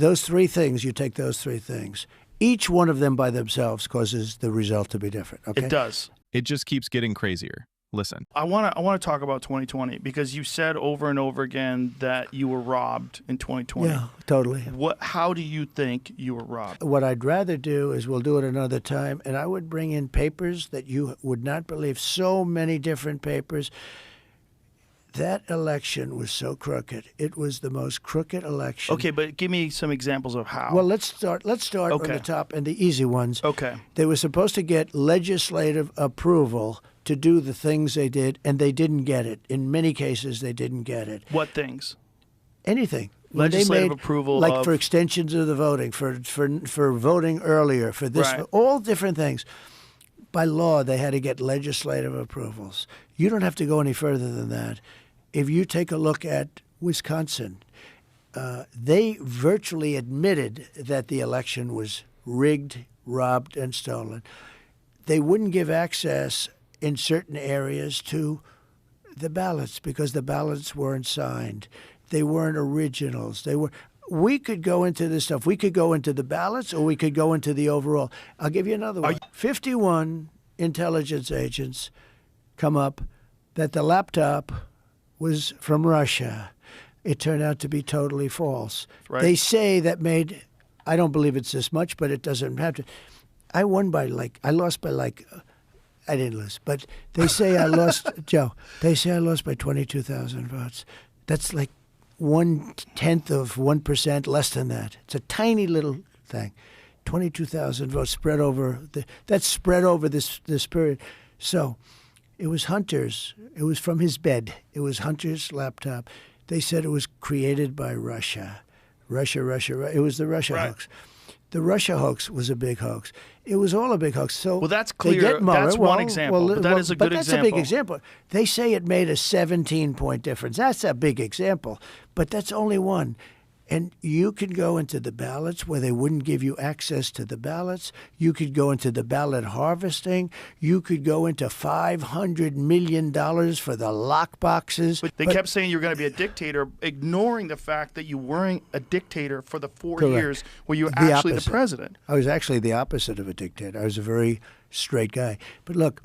those three things, you take those three things. Each one of them by themselves causes the result to be different. Okay? It does. It just keeps getting crazier. Listen. I want to talk about 2020 because you said over and over again that you were robbed in 2020. Yeah, totally. How do you think you were robbed? What I'd rather do is we'll do it another time, and I would bring in papers that you would not believe. So many different papers. That election was so crooked. It was the most crooked election. Okay, but give me some examples of how. Well, let's start Okay. on the top and the easy ones. Okay. They were supposed to get legislative approval to do the things they did, and they didn't get it. In many cases, they didn't get it. What things? Anything. When Legislative approval like of... for extensions of the voting, for voting earlier, for this, Right. for all different things. By law, they had to get legislative approvals. You don't have to go any further than that. If you take a look at Wisconsin, they virtually admitted that the election was rigged, robbed, and stolen. They wouldn't give access in certain areas to the ballots because the ballots weren't signed. They weren't originals. We could go into this stuff. We could go into the ballots or we could go into the overall. I'll give you another one. 51 intelligence agents come up that the laptop was from Russia. It turned out to be totally false. Right. They say that made, I don't believe it's this much, but it doesn't have to. I lost by I didn't lose, but they say I lost, Joe, they say I lost by 22,000 votes. That's like 1/10 of 1%, less than that. It's a tiny little thing. 22,000 votes spread over, that's spread over this period. So it was Hunter's, it was from his bed. It was Hunter's laptop. They said it was created by Russia. Russia. It was the Russia hoax. The Russia hoax was a big hoax. It was all a big hoax. So well, that's clear. That's one example. But that is a good example. That's a big example. They say it made a 17-point difference. That's a big example. But that's only one. And you could go into the ballots where they wouldn't give you access to the ballots. You could go into the ballot harvesting. You could go into $500 million for the lock boxes. But they kept saying you were going to be a dictator, ignoring the fact that you weren't a dictator for the 4 years where you were actually the president. I was actually the opposite of a dictator. I was a very straight guy. But look,